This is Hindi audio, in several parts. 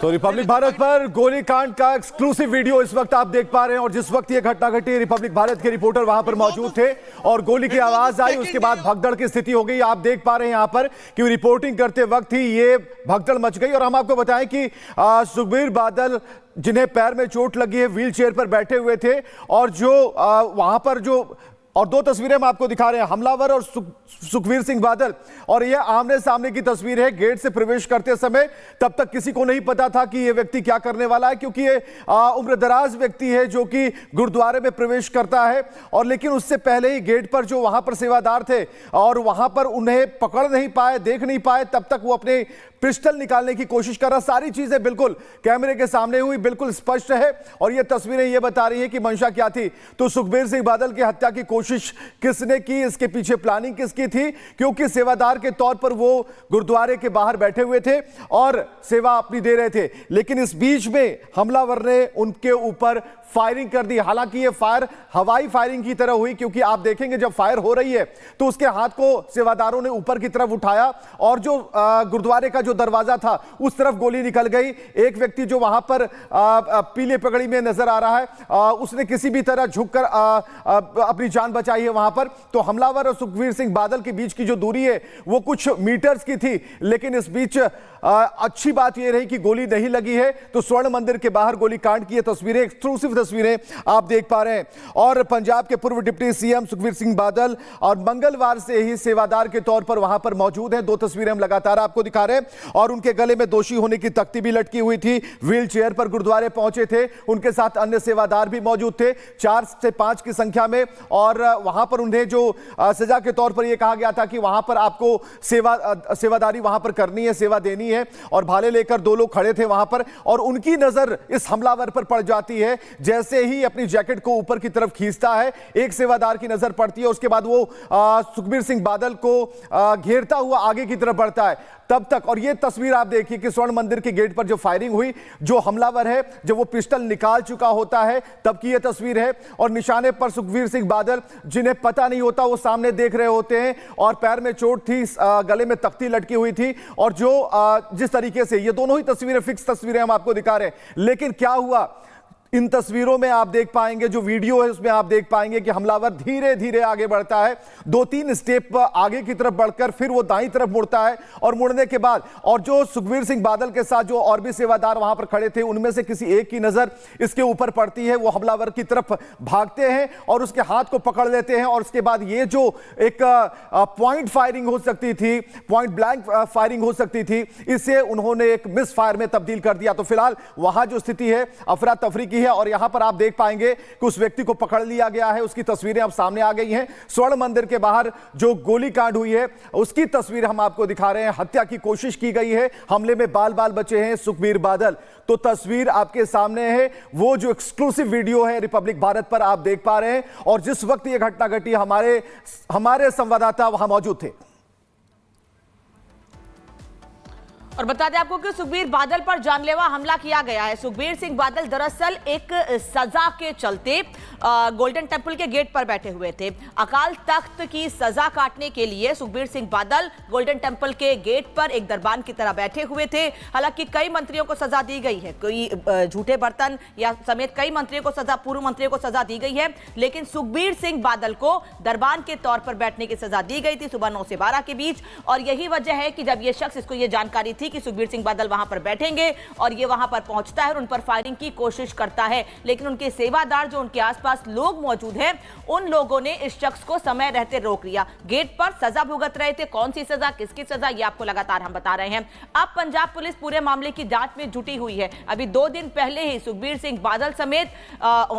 तो रिपब्लिक भारत पर गोलीकांड का एक्सक्लूसिव वीडियो इस वक्त आप देख पा रहे हैं और जिस वक्त ये घटना घटी रिपब्लिक भारत के रिपोर्टर वहां पर मौजूद थे और गोली की आवाज आई, उसके बाद भगदड़ की स्थिति हो गई। आप देख पा रहे हैं यहां पर कि रिपोर्टिंग करते वक्त ही ये भगदड़ मच गई। और हम आपको बताएं कि सुखबीर बादल जिन्हें पैर में चोट लगी है व्हील चेयर पर बैठे हुए थे और जो वहां पर जो और दो तस्वीरें हम आपको दिखा रहे हैं, हमलावर और सुखबीर सिंह बादल, और यह आमने सामने की तस्वीर है। गेट से प्रवेश करते समय तब तक किसी को नहीं पता था कि यह व्यक्ति क्या करने वाला है, क्योंकि ये उम्रदराज व्यक्ति है जो कि गुरुद्वारे में प्रवेश करता है। और लेकिन उससे पहले ही गेट पर जो वहां पर सेवादार थे और वहां पर उन्हें पकड़ नहीं पाए, देख नहीं पाए, तब तक वो अपने पिस्टल निकालने की कोशिश कर रहा। सारी चीजें बिल्कुल कैमरे के सामने हुई, बिल्कुल स्पष्ट है। और ये तस्वीरें ये बता रही है कि मंशा क्या थी। तो सुखबीर सिंह बादल की हत्या की कोशिश किसने की, इसके पीछे प्लानिंग किसकी थी, क्योंकि सेवादार के तौर पर वो गुरुद्वारे के बाहर बैठे हुए थे और सेवा अपनी दे रहे थे। लेकिन इस बीच में हमलावर ने उनके ऊपर फायरिंग कर दी। हालांकि ये फायर हवाई फायरिंग की तरह हुई, क्योंकि आप देखेंगे जब फायर हो रही है तो उसके हाथ को सेवादारों ने ऊपर की तरफ उठाया और जो गुरुद्वारे का जो दरवाजा था उस तरफ गोली निकल गई। एक व्यक्ति जो वहां पर पीले पगड़ी में नजर आ रहा है, उसने किसी भी तरह झुककर अपनी जान बचाई है वहां पर। तो हमलावर और सुखबीर सिंह बादल के बीच की जो दूरी है वो कुछ मीटर्स की थी, लेकिन इस बीच अच्छी बात यह रही कि गोली नहीं लगी है। तो स्वर्ण मंदिर के बाहर गोलीकांड की तस्वीरें, एक्सक्लूसिव तस्वीरें आप देख पा रहे हैं। और पंजाब के पूर्व डिप्टी सीएम सुखबीर सिंह बादल और मंगलवार से ही सेवादार के तौर पर वहां पर मौजूद हैं। दो तस्वीरें हम लगातार आपको दिखा रहे हैं। और उनके गले में दोषी होने की तख्ती भी लटकी हुई थी। व्हील चेयर पर गुरुद्वारे पहुंचे थे, उनके साथ अन्य सेवादार भी मौजूद थे, 4 से 5 की संख्या में। और वहां पर उन्हें जो सजा के तौर पर यह कहा गया था कि वहां पर आपको सेवादारी वहां पर करनी है, सेवा देनी है। और भाले लेकर 2 लोग खड़े थे वहां पर और उनकी नजर इस हमलावर पर पड़ जाती है। जैसे ही अपनी जैकेट को ऊपर की तरफ खींचता है, एक सेवादार की नजर पड़ती है, उसके बाद वो सुखबीर सिंह बादल को घेरता हुआ आगे की तरफ बढ़ता है। तब तक, और ये तस्वीर आप देखिए कि स्वर्ण मंदिर के गेट पर जो फायरिंग हुई, जो हमलावर है जब वो पिस्टल निकाल चुका होता है तब की यह तस्वीर है। और निशाने पर सुखबीर सिंह बादल, जिन्हें पता नहीं होता, वो सामने देख रहे होते हैं और पैर में चोट थी, गले में तख्ती लटकी हुई थी। और जो जिस तरीके से ये दोनों ही तस्वीरें फिक्स तस्वीरें हम आपको दिखा रहे हैं, लेकिन क्या हुआ इन तस्वीरों में आप देख पाएंगे, जो वीडियो है उसमें आप देख पाएंगे कि हमलावर धीरे धीरे आगे बढ़ता है, 2-3 स्टेप आगे की तरफ बढ़कर फिर वो दाईं तरफ मुड़ता है। और मुड़ने के बाद और जो सुखबीर सिंह बादल के साथ जो और भी सेवादार वहां पर खड़े थे, उनमें से किसी एक की नजर इसके ऊपर पड़ती है। वो हमलावर की तरफ भागते हैं और उसके हाथ को पकड़ लेते हैं। और उसके बाद ये जो एक पॉइंट फायरिंग हो सकती थी, पॉइंट ब्लैंक फायरिंग हो सकती थी, इसे उन्होंने एक मिस फायर में तब्दील कर दिया। तो फिलहाल वहां जो स्थिति है अफरा तफरी की है। और यहां पर आप देख पाएंगे कि उस व्यक्ति को पकड़ लिया गया है, उसकी तस्वीरें अब सामने आ गई हैं। स्वर्ण मंदिर के बाहर जो गोलीकांड हुई है उसकी तस्वीर हम आपको दिखा रहे हैं। हत्या की कोशिश की गई है, हमले में बाल बाल बचे हैं सुखबीर बादल। तो तस्वीर आपके सामने है, वो जो एक्सक्लूसिव वीडियो है रिपब्लिक भारत पर आप देख पा रहे हैं। और जिस वक्त यह घटना घटी, हमारे संवाददाता वहां मौजूद थे। और बता दें आपको कि सुखबीर बादल पर जानलेवा हमला किया गया है। सुखबीर सिंह बादल दरअसल एक सजा के चलते गोल्डन टेंपल के गेट पर बैठे हुए थे। अकाल तख्त की सजा काटने के लिए सुखबीर सिंह बादल गोल्डन टेंपल के गेट पर एक दरबान की तरह बैठे हुए थे। हालांकि कई मंत्रियों को सजा दी गई है, कोई झूठे बर्तन या समेत कई मंत्रियों को सजा, पूर्व मंत्रियों को सजा दी गई है। लेकिन सुखबीर सिंह बादल को दरबान के तौर पर बैठने की सजा दी गई थी सुबह 9 से 12 के बीच। और यही वजह है कि जब यह शख्स, इसको यह जानकारी थी कि सुखबीर सिंह बादल वहां पर बैठेंगे और ये वहां पर पहुंचता है और उन पर फायरिंग की कोशिश करता है। लेकिन उनके सेवादार, जो उनके आसपास लोग मौजूद हैं, उन लोगों ने इस शख्स को समय रहते रोक लिया। गेट पर सजा भुगत रहे थे, कौन सी सजा, किसकी सजा, ये आपको लगातार हम बता रहे हैं। अब पंजाब पुलिस पूरे मामले की जांच में जुटी हुई है। अभी 2 दिन पहले ही सुखबीर सिंह बादल समेत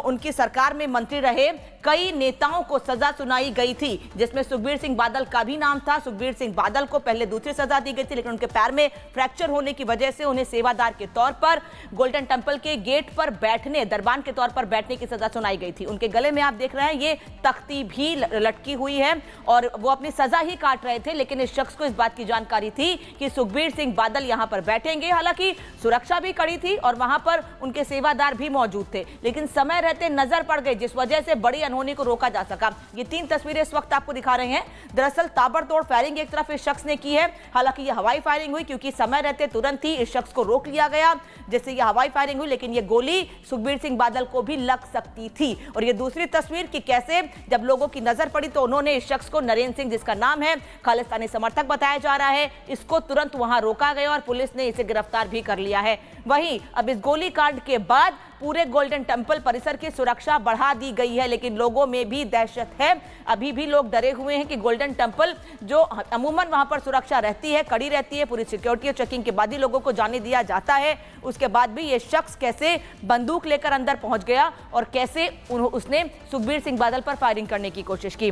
उनकी सरकार में मंत्री रहे कई नेताओं को सजा सुनाई गई थी, जिसमें सुखबीर सिंह बादल का भी नाम था। सुखबीर सिंह बादल को पहले दूसरी सजा दी गई थी, लेकिन उनके पैर में फ्रैक्चर होने की वजह से उन्हें सेवादार के तौर पर गोल्डन टेंपल के गेट पर बैठने, दरबान के तौर पर बैठने की सजा सुनाई गई थी। उनके गले में आप देख रहे हैं ये तख्ती भी लटकी हुई है और वो अपनी सजा ही काट रहे थे। लेकिन इस शख्स को इस बात की जानकारी थी कि सुखबीर सिंह बादल यहां पर बैठेंगे। हालांकि सुरक्षा भी कड़ी थी और वहां पर उनके सेवादार भी मौजूद थे, लेकिन समय रहते नजर पड़ गए, जिस वजह से बड़ी अनहोनी को रोका जा सका। ये 3 तस्वीरें इस वक्त आपको दिखा रहे हैं। दरअसल ताबड़तोड़ फायरिंग एक तरफ इस शख्स ने की है। हालांकि ये हवाई फायरिंग हुई, क्योंकि समय रहते तुरंत ही इस शख्स को रोक लिया गया, जिससे ये हवाई फायरिंग हुई। लेकिन ये गोली सुखबीर सिंह बादल को भी लग सकती थी। और ये दूसरी तस्वीर कि कैसे जब लोगों की नजर पड़ी तो उन्होंने इस शख्स को, नरेंद्र सिंह जिसका नाम है, खालिस्तानी समर्थक बताया जा रहा है, इसको तुरंत वहां रोका गया और पुलिस ने इसे गिरफ्तार भी कर लिया है। वहीं अब इस गोलीकांड के बाद पूरे गोल्डन टेंपल परिसर की सुरक्षा बढ़ा दी गई है, लेकिन लोगों में भी दहशत है। अभी भी लोग डरे हुए हैं कि गोल्डन टेंपल, जो अमूमन वहां पर सुरक्षा रहती है, कड़ी रहती है, पूरी सिक्योरिटी और चेकिंग के बाद ही लोगों को जाने दिया जाता है, उसके बाद भी ये शख्स कैसे बंदूक लेकर अंदर पहुंच गया और कैसे उसने सुखबीर सिंह बादल पर फायरिंग करने की कोशिश की।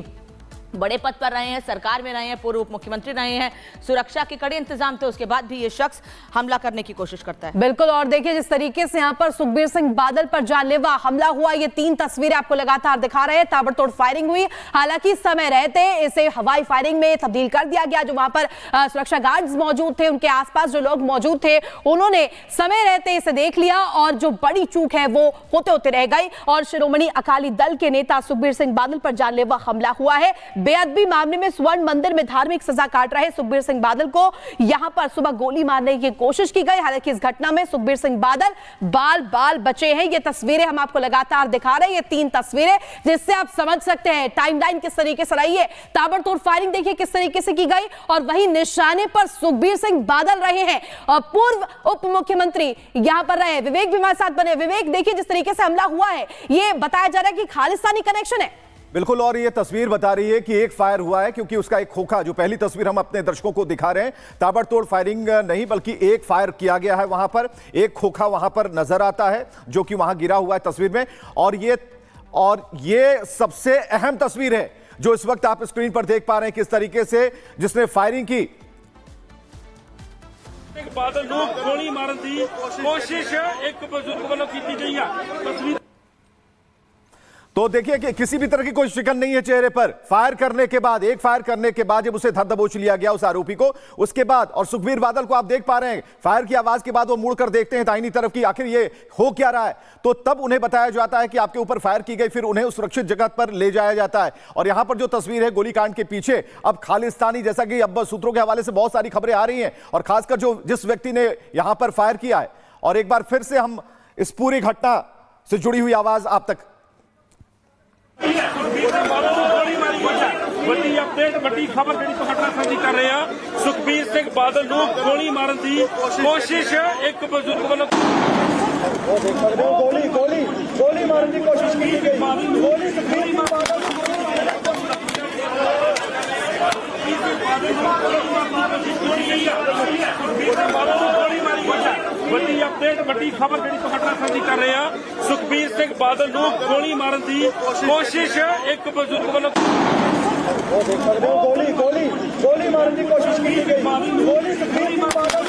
बड़े पद पर रहे हैं, सरकार में रहे हैं, पूर्व उप मुख्यमंत्री रहे हैं, सुरक्षा के कड़े इंतजाम थे, उसके बाद भी ये शख्स हमला करने की कोशिश करता है। बिल्कुल। और देखिए जिस तरीके से यहाँ पर सुखबीर सिंह बादल पर जानलेवा हमला हुआ, ये 3 तस्वीरें आपको लगातार दिखा रहे हैं। ताबड़तोड़ फायरिंग हुई, हालांकि समय रहते इसे हवाई फायरिंग में तब्दील कर दिया गया। जो वहां पर सुरक्षा गार्ड्स मौजूद थे, उनके आसपास जो लोग मौजूद थे, उन्होंने समय रहते इसे देख लिया और जो बड़ी चूक है वो होते होते रह गई और शिरोमणि अकाली दल के नेता सुखबीर सिंह बादल पर जानलेवा हमला हुआ है। बेअदबी मामले में स्वर्ण मंदिर में धार्मिक सजा काट रहे सुखबीर सिंह बादल को यहां पर सुबह गोली मारने की कोशिश की गई। हालांकि इस घटना में सुखबीर सिंह बादल बाल बाल बचे हैं। ये तस्वीरें हम आपको लगातार दिखा रहे हैं, ये 3 तस्वीरें, जिससे आप समझ सकते हैं टाइमलाइन किस तरीके से रही है। ताबड़तोड़ फायरिंग देखिए किस तरीके से की गई और वहीं निशाने पर सुखबीर सिंह बादल रहे हैं और पूर्व उप मुख्यमंत्री यहां पर रहे। विवेक भी हमारे साथ बने। विवेक, देखिए जिस तरीके से हमला हुआ है, ये बताया जा रहा है कि खालिस्तानी कनेक्शन है। बिल्कुल, और ये तस्वीर बता रही है कि एक फायर हुआ है, क्योंकि उसका एक खोखा, जो पहली तस्वीर हम अपने दर्शकों को दिखा रहे हैं, ताबड़तोड़ फायरिंग नहीं बल्कि एक फायर किया गया है वहां पर। एक खोखा वहां पर नजर आता है जो कि वहां गिरा हुआ है तस्वीर में। और ये सबसे अहम तस्वीर है जो इस वक्त आप स्क्रीन पर देख पा रहे हैं, किस तरीके से जिसने फायरिंग की। बादल ਨੂੰ ਗੋਲੀ ਮਾਰਨ ਦੀ ਕੋਸ਼ਿਸ਼ ਇੱਕ ਬਜ਼ੁਰਗ ਵੱਲੋਂ ਕੀਤੀ ਗਈ ਹੈ। ਤਸਵੀਰ तो देखिए कि किसी भी तरह की कोई शिकन नहीं है चेहरे पर। फायर करने के बाद, एक फायर करने के बाद जब उसे धर दबोच लिया गया उस आरोपी को, उसके बाद और सुखबीर बादल को आप देख पा रहे हैं, फायर की आवाज के बाद वो मुड़कर देखते हैं दाहिनी तरफ की, आखिर ये हो क्या रहा है। तो तब उन्हें बताया जाता है कि आपके ऊपर फायर की गई, फिर उन्हें उस सुरक्षित जगह पर ले जाया जाता है। और यहां पर जो तस्वीर है गोलीकांड के पीछे, अब खालिस्तानी, जैसा कि अब सूत्रों के हवाले से बहुत सारी खबरें आ रही हैं, और खासकर जो जिस व्यक्ति ने यहां पर फायर किया है। और एक बार फिर से हम इस पूरी घटना से जुड़ी हुई आवाज आप तक। ਵੱਡੀ ਅਪਡੇਟ, ਵੱਡੀ ਖਬਰ ਜਿਹੜੀ ਤੁਹਾਡੇ ਨਾਲ ਸਾਂਝੀ ਕਰ ਰਹੇ ਆ। ਸੁਖਬੀਰ ਸਿੰਘ ਬਾਦਲ ਨੂੰ ਗੋਲੀ ਮਾਰਨ ਦੀ ਕੋਸ਼ਿਸ਼ ਇੱਕ ਬਜ਼ੁਰਗ ਵੱਲੋਂ ਗੋਲੀ ਮਾਰਨ ਦੀ ਕੋਸ਼ਿਸ਼ ਕੀਤੀ ਗਈ। ਗੋਲੀ ਸੁਖਬੀਰ ਸਿੰਘ ਬਾਦਲ ਵੱਡੀ ਅਪਡੇਟ, ਵੱਡੀ ਖਬਰ ਜਿਹੜੀ ਤੁਹਾਡੇ ਨਾਲ ਸਾਂਝੀ ਕਰ ਰਹੇ ਆ। ਸੁਖਬੀਰ ਸਿੰਘ ਬਾਦਲ ਨੂੰ ਗੋਲੀ ਮਾਰਨ ਦੀ ਕੋਸ਼ਿਸ਼ ਇੱਕ ਬਜ਼ੁਰਗ ਵੱਲੋਂ ਗੋਲੀ ਮਾਰਨ ਦੀ ਕੋਸ਼ਿਸ਼ ਕੀਤੀ ਗਈ। ਗੋਲੀ ਸੁਖਬੀਰ ਸਿੰਘ ਬਾਦਲ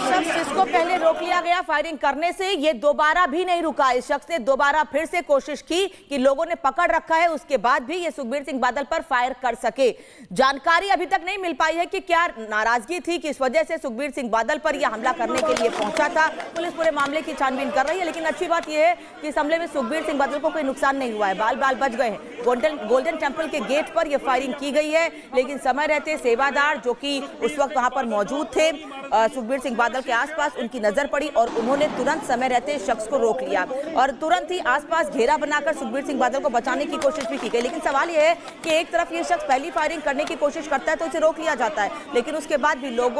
शख्स जिसको पहले रोक लिया गया फायरिंग करने से, ये दोबारा भी नहीं रुका। इस शख्स ने दोबारा फिर से कोशिश की कि लोगों ने पकड़ रखा है, उसके बाद भी ये सुखबीर सिंह बादल पर फायर कर सके। जानकारी अभी तक नहीं मिल पाई है कि क्या नाराजगी थी, किस वजह से सुखबीर सिंह बादल पर यह हमला करने के लिए पहुंचा था। पुलिस पूरे मामले की छानबीन कर रही है, लेकिन अच्छी बात यह है कि इस हमले में सुखबीर सिंह बादल को कोई नुकसान नहीं हुआ है, बाल बाल बच गए हैं। गोल्डन टेंपल के गेट पर यह फायरिंग की गई है, लेकिन समय रहते सेवादार जो कि उस वक्त वहां पर मौजूद थे सुखबीर सिंह बादल के आसपास, उनकी नजर पड़ी और उन्होंने तुरंत समय रहते शख्स को रोक लिया और तुरंत ही आसपास घेरा बनाकर सुखबीर सिंह बादल को बचाने की कोशिश भी की गई। लेकिन सवाल यह है कि एक तरफ ये शख्स पहली फायरिंग करने की कोशिश करता है तो इसे रोक लिया जाता है, लेकिन उसके बाद भी लोग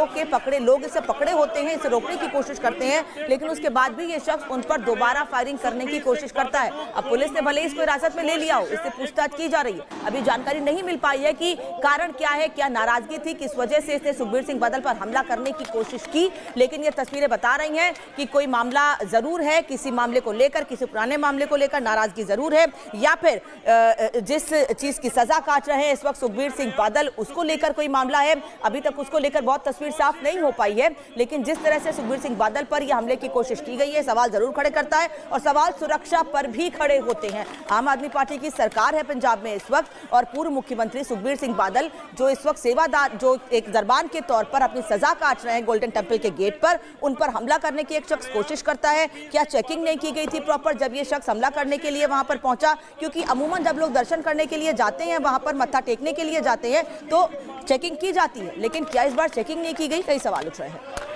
इसे पकड़े होते हैं, इसे रोकने की कोशिश करते हैं, लेकिन उसके बाद भी ये शख्स उन पर दोबारा फायरिंग करने की कोशिश करता है। अब पुलिस ने भले इसको हिरासत में ले लिया हो, इससे पूछताछ की जा रही है। अभी जानकारी नहीं मिल पाई है कि कारण क्या है, क्या नाराजगी थी, किस वजह से इसने सुखबीर सिंह बादल पर हमला करने की कोशिश की। लेकिन ये तस्वीरें बता रही हैं कि कोई मामला जरूर है, किसी मामले को लेकर, किसी पुराने मामले को लेकर नाराजगी जरूर है, या फिर जिस चीज की सजा काट रहे हैं इस वक्त सुखबीर सिंह बादल, उसको लेकर कोई मामला है। अभी तक उसको लेकर बहुत तस्वीर साफ नहीं हो पाई है, लेकिन जिस तरह से सुखबीर सिंह बादल पर यह हमले की कोशिश की गई है, सवाल जरूर खड़े करता है और सवाल सुरक्षा पर भी खड़े होते हैं। आम आदमी पार्टी की सरकार है पंजाब में इस वक्त, और पूर्व मुख्यमंत्री सुखबीर सिंह बादल जो इस वक्त सेवादार, जो एक दरबान के तौर पर अपनी सजा काट रहे हैं गोल्डन टेंपल के गेट पर, उन पर हमला करने की एक शख्स कोशिश करता है। क्या चेकिंग नहीं की गई थी प्रॉपर जब ये शख्स हमला करने के लिए वहां पर पहुंचा? क्योंकि अमूमन जब लोग दर्शन करने के लिए जाते हैं, वहां पर मत्था टेकने के लिए जाते हैं, तो चेकिंग की जाती है, लेकिन क्या इस बार चेकिंग नहीं की गई? कई सवाल उठ रहे हैं।